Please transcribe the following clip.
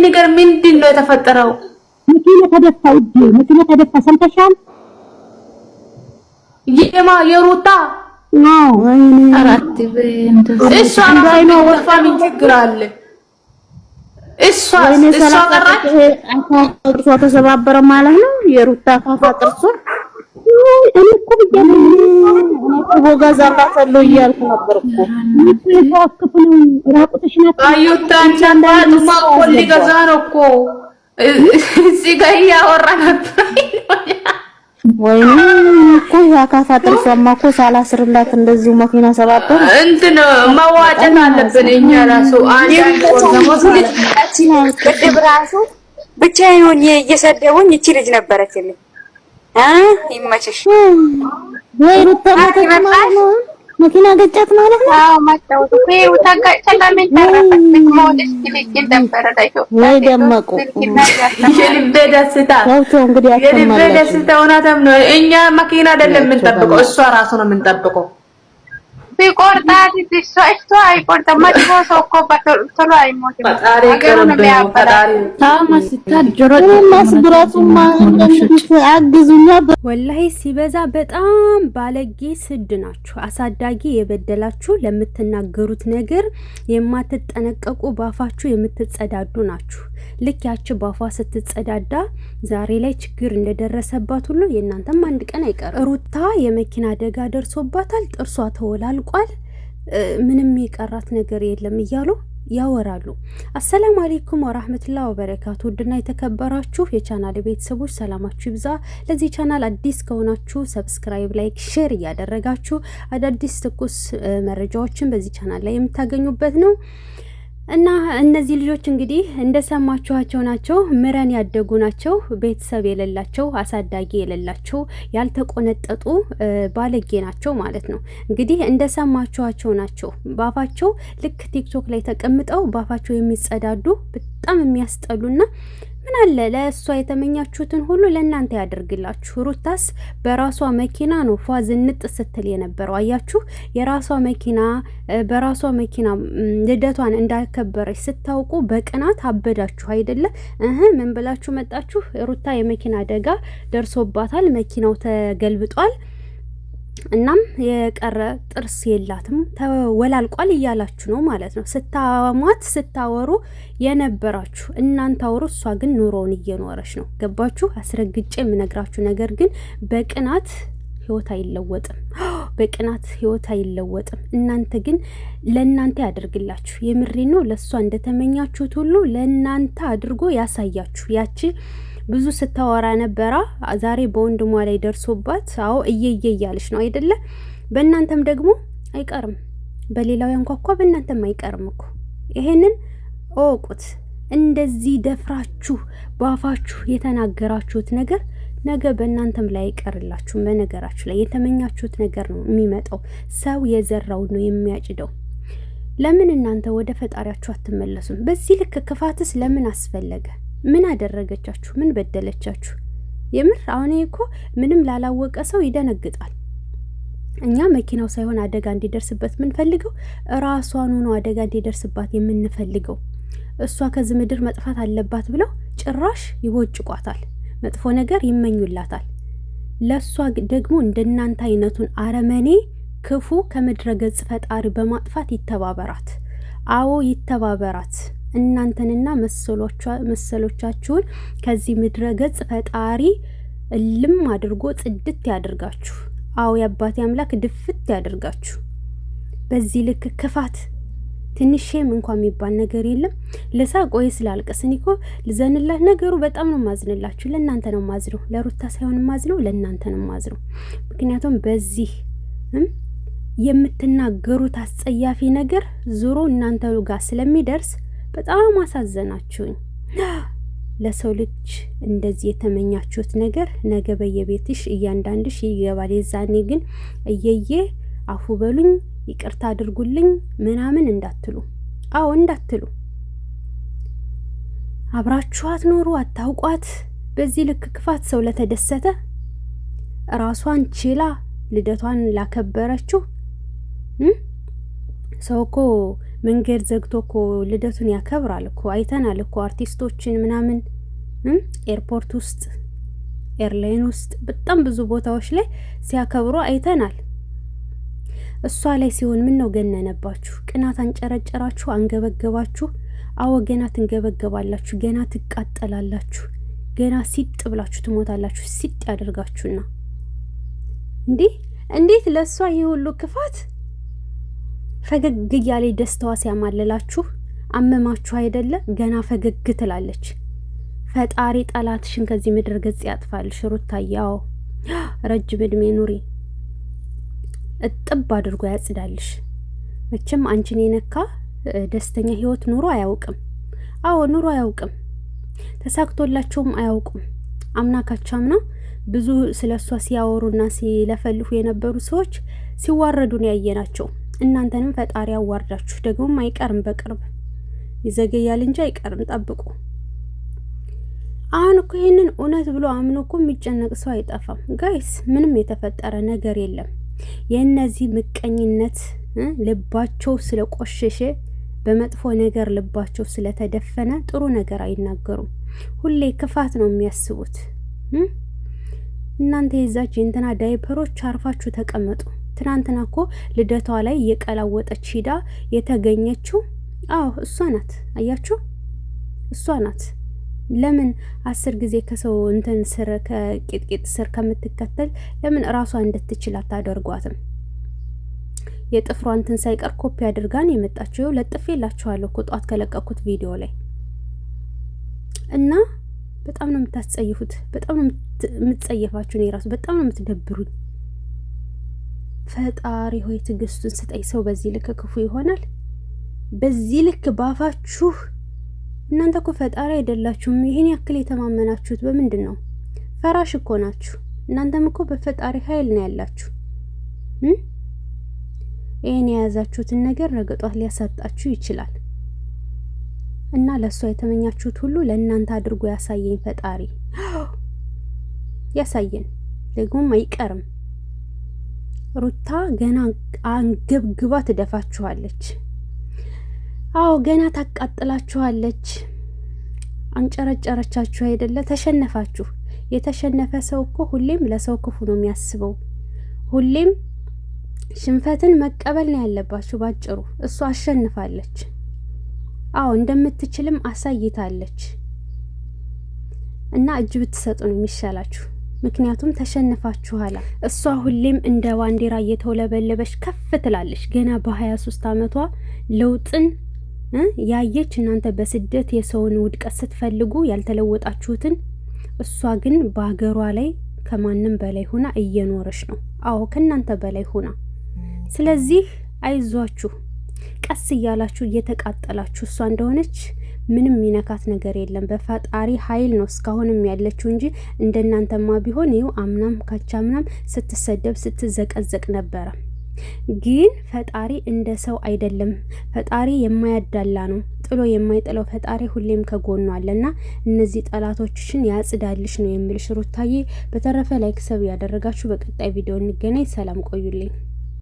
ነገር ምንድነው የተፈጠረው? መኪና ተደፋ ሰምተሻል? የሩታ አራት እሷ እንዳይኖ ወፋን ችግር አለ። እሷ ቀራች ጥርሷ ተሰባበረ ማለት ነው። የሩታ ካፋ ጥርሷ እኔ እኮ ቦጋዛላታለሁ እያልኩ ነበር እኮ ይተዋክፉን ራቁትሽና አዩታን ቻንዳቱማ ኮሊ ገዛ ነው እኮ እዚህ ጋር ያወራ ነበር። ወይኔ እኮ ያካፋ ጥርሷማ እኮ ሳላስርላት እንደዚሁ መኪና ሰባበር እንትን መዋጨት አለብን እኛ ራሱ አንድ ራሱ ብቻዬን ሆኜ እየሰደቡኝ እቺ ልጅ ነበረችልኝ። ይመችሽ ወይ ሩታ መኪና ገጫት ማለት ነው። አዎ መጣው ሩታ ገጫት ለምን ተረፈች? ሞትሽ ትልቅ ነበር ዳይቶ ወይ ደመቁ የልቤ ደስታ እንግዲህ የልቤ ደስታ እውነትም ነው። እኛ መኪና አይደለም የምንጠብቀው እሷ ራሱ ነው የምንጠብቀው። ቢቆርጣት እሷ አይቆርጥም። መጥፎ ሰው እኮ በቶሎ አይሞትም። ፈጣሪ ይቀርብኝ ፈጣሪ አግዙኛ። ወላሂ ሲበዛ በጣም ባለጌ ስድ ናችሁ። አሳዳጊ የበደላችሁ ለምትናገሩት ነገር የማትጠነቀቁ ባፋችሁ የምትጸዳዱ ናችሁ። ልክ ያቺ ባፏ ስትጸዳዳ ዛሬ ላይ ችግር እንደደረሰባት ሁሉ የእናንተም አንድ ቀን አይቀርም። ሩታ የመኪና አደጋ ደርሶባታል፣ ጥርሷ ተወላልቋል፣ ምንም የቀራት ነገር የለም እያሉ ያወራሉ። አሰላሙ አለይኩም ወራህመቱላሂ ወበረካቱ። ውድና የተከበራችሁ የቻናል ቤተሰቦች ሰላማችሁ ይብዛ። ለዚህ ቻናል አዲስ ከሆናችሁ ሰብስክራይብ፣ ላይክ፣ ሼር እያደረጋችሁ አዳዲስ ትኩስ መረጃዎችን በዚህ ቻናል ላይ የምታገኙበት ነው። እና እነዚህ ልጆች እንግዲህ እንደሰማችኋቸው ናቸው። ምረን ያደጉ ናቸው። ቤተሰብ የሌላቸው አሳዳጊ የሌላቸው ያልተቆነጠጡ ባለጌ ናቸው ማለት ነው። እንግዲህ እንደሰማችኋቸው ናቸው። ባፋቸው ልክ ቲክቶክ ላይ ተቀምጠው ባፋቸው የሚጸዳዱ በጣም የሚያስጠሉና ምን አለ ለእሷ የተመኛችሁትን ሁሉ ለእናንተ ያደርግላችሁ። ሩታስ በራሷ መኪና ነው ፏ ዝንጥ ስትል የነበረው። አያችሁ፣ የራሷ መኪና በራሷ መኪና ልደቷን እንዳከበረች ስታውቁ በቅናት አበዳችሁ አይደለ? ምን ብላችሁ መጣችሁ? ሩታ የመኪና አደጋ ደርሶባታል፣ መኪናው ተገልብጧል፣ እናም የቀረ ጥርስ የላትም ተወላልቋል እያላችሁ ነው ማለት ነው። ስታሟት ስታወሩ የነበራችሁ እናንተ አውሩ፣ እሷ ግን ኑሮውን እየኖረች ነው። ገባችሁ? አስረግጬ የምነግራችሁ ነገር ግን በቅናት ህይወት አይለወጥም። በቅናት ህይወት አይለወጥም። እናንተ ግን ለእናንተ ያደርግላችሁ። የምሬ ነው። ለእሷ እንደተመኛችሁት ሁሉ ለእናንተ አድርጎ ያሳያችሁ። ያቺ ብዙ ስታወራ ነበራ ዛሬ በወንድሟ ላይ ደርሶባት አዎ እየየ እያለች ነው አይደለ? በእናንተም ደግሞ አይቀርም። በሌላው ያንኳኳ በእናንተም አይቀርም እኮ። ይሄንን እወቁት። እንደዚህ ደፍራችሁ ባፋችሁ የተናገራችሁት ነገር ነገ በእናንተም ላይ አይቀርላችሁም። በነገራችሁ ላይ የተመኛችሁት ነገር ነው የሚመጣው። ሰው የዘራውን ነው የሚያጭደው። ለምን እናንተ ወደ ፈጣሪያችሁ አትመለሱም? በዚህ ልክ ክፋትስ ለምን አስፈለገ? ምን አደረገቻችሁ? ምን በደለቻችሁ? የምር አሁን እኮ ምንም ላላወቀ ሰው ይደነግጣል። እኛ መኪናው ሳይሆን አደጋ እንዲደርስበት የምንፈልገው ራሷን ሆኖ አደጋ እንዲደርስባት የምንፈልገው። እሷ ከዚህ ምድር መጥፋት አለባት ብለው ጭራሽ ይቦጭቋታል፣ መጥፎ ነገር ይመኙላታል። ለሷ ደግሞ እንደናንተ አይነቱን አረመኔ ክፉ ከምድረ ገጽ ፈጣሪ በማጥፋት ይተባበራት። አዎ ይተባበራት። እናንተንና መሰሎቻችሁን ከዚህ ምድረ ገጽ ፈጣሪ እልም አድርጎ ጽድት ያድርጋችሁ። አዎ የአባቴ አምላክ ድፍት ያድርጋችሁ። በዚህ ልክ ክፋት ትንሽም እንኳን የሚባል ነገር የለም። ለሳቅ ወይስ ላልቅስ? እኔ እኮ ልዘንላት ነገሩ በጣም ነው ማዝንላችሁ። ለእናንተ ነው ማዝነው፣ ለሩታ ሳይሆን ማዝነው ለእናንተ ነው ማዝነው። ምክንያቱም በዚህ የምትናገሩት አስጸያፊ ነገር ዙሮ እናንተ ጋር ስለሚደርስ በጣም አሳዘናችሁኝ። ለሰው ልጅ እንደዚህ የተመኛችሁት ነገር ነገ በየቤትሽ እያንዳንድሽ ይገባል። የዛኔ ግን እየየ አፉ በሉኝ ይቅርታ አድርጉልኝ ምናምን እንዳትሉ። አዎ እንዳትሉ። አብራችኋት ኖሩ አታውቋት። በዚህ ልክ ክፋት ሰው ለተደሰተ ራሷን ችላ ልደቷን ላከበረችው ሰው እኮ መንገድ ዘግቶ እኮ ልደቱን ያከብራል እኮ አይተናል እኮ አርቲስቶችን ምናምን ኤርፖርት ውስጥ ኤርላይን ውስጥ በጣም ብዙ ቦታዎች ላይ ሲያከብሩ አይተናል። እሷ ላይ ሲሆን ምን ነው ገነነባችሁ? ቅናት አንጨረጨራችሁ፣ አንገበገባችሁ። አዎ ገና ትንገበገባላችሁ፣ ገና ትቃጠላላችሁ፣ ገና ሲጥ ብላችሁ ትሞታላችሁ። ሲጥ ያደርጋችሁና እንዴት ለሷ ይሄ ሁሉ ክፋት ፈገግ እያለ ደስታዋ ሲያማልላችሁ አመማችሁ አይደለ? ገና ፈገግ ትላለች። ፈጣሪ ጠላትሽን ከዚህ ምድር ገጽ ያጥፋልሽ ሩታዬ። አዎ ረጅም እድሜ ኑሪ፣ እጥብ አድርጎ ያጽዳልሽ። መቼም አንቺን የነካ ደስተኛ ህይወት ኑሮ አያውቅም። አዎ ኑሮ አያውቅም፣ ተሳክቶላቸውም አያውቁም። አምናካቻምና ብዙ ስለሷ ሲያወሩና ሲለፈልፉ የነበሩ ሰዎች ሲዋረዱን ያየናቸው። እናንተንም ፈጣሪ አዋርዳችሁ ደግሞም አይቀርም፣ በቅርብ ይዘገያል እንጂ አይቀርም፣ ጠብቁ። አሁን እኮ ይሄንን እውነት ብሎ አምኖ እኮ የሚጨነቅ ሰው አይጠፋም ጋይስ። ምንም የተፈጠረ ነገር የለም። የእነዚህ ምቀኝነት ልባቸው ስለቆሸሸ በመጥፎ ነገር ልባቸው ስለተደፈነ ጥሩ ነገር አይናገሩም። ሁሌ ክፋት ነው የሚያስቡት። እናንተ የዛች የእንትና ዳይፐሮች አርፋችሁ ተቀመጡ። ትናንትና እኮ ልደቷ ላይ እየቀላወጠች ሂዳ የተገኘችው እሷ ናት። አያችሁ፣ እሷ ናት። ለምን 10 ጊዜ ከሰው እንትን ስር ከቂጥቂጥ ስር ከምትከተል ለምን ራሷ እንድትችል አታደርጓትም? የጥፍሯ እንትን ሳይቀር ኮፒ አድርጋን የመጣችው ለጥፌላችኋለሁ እኮ ጧት ከለቀኩት ቪዲዮ ላይ እና በጣም ነው የምታስጸይፉት። በጣም ነው የምትጸየፋችሁ። እኔ ራሱ በጣም ነው የምትደብሩኝ። ፈጣሪ ሆይ ትዕግስቱን ስጠኝ። ሰው በዚህ ልክ ክፉ ይሆናል? በዚህ ልክ ባፋችሁ? እናንተ እኮ ፈጣሪ አይደላችሁም። ይሄን ያክል የተማመናችሁት በምንድን ነው? ፈራሽ እኮ ናችሁ። እናንተም እኮ በፈጣሪ ኃይል ነው ያላችሁ። ይሄን የያዛችሁትን ነገር ነገ ጧት ሊያሳጣችሁ ይችላል። እና ለሷ የተመኛችሁት ሁሉ ለእናንተ አድርጎ ያሳየኝ ፈጣሪ ያሳየን፣ ደግሞም አይቀርም። ሩታ ገና አንገብግባ ትደፋችኋለች። አዎ ገና ታቃጥላችኋለች። አንጨረጨረቻችሁ አይደለ? ተሸነፋችሁ። የተሸነፈ ሰው እኮ ሁሌም ለሰው ክፉ ነው የሚያስበው። ሁሌም ሽንፈትን መቀበል ነው ያለባችሁ ባጭሩ። እሷ አሸንፋለች። አዎ እንደምትችልም አሳይታለች። እና እጅ ብትሰጡ ነው የሚሻላችሁ። ምክንያቱም ተሸንፋችኋላ። እሷ ሁሌም እንደ ባንዲራ እየተውለበለበች ከፍ ትላለች። ገና በ23 ዓመቷ ለውጥን ያየች። እናንተ በስደት የሰውን ውድቀት ስትፈልጉ ያልተለወጣችሁትን፣ እሷ ግን በሀገሯ ላይ ከማንም በላይ ሆና እየኖረች ነው። አዎ ከእናንተ በላይ ሆና። ስለዚህ አይዟችሁ፣ ቀስ እያላችሁ እየተቃጠላችሁ እሷ እንደሆነች ምንም ሚነካት ነገር የለም። በፈጣሪ ኃይል ነው እስካሁንም ያለችው እንጂ እንደናንተማ ቢሆን ይኸው አምናም ካቻምናም ስትሰደብ ስትዘቀዘቅ ነበረ። ግን ፈጣሪ እንደ ሰው አይደለም። ፈጣሪ የማያዳላ ነው። ጥሎ የማይጥለው ፈጣሪ ሁሌም ከጎኑ አለና እነዚህ ጠላቶችሽን ያጽዳልሽ ነው የምልሽ ሩታዬ። በተረፈ ላይክ ሰብ ያደረጋችሁ በቀጣይ ቪዲዮ እንገናኝ። ሰላም ቆዩልኝ።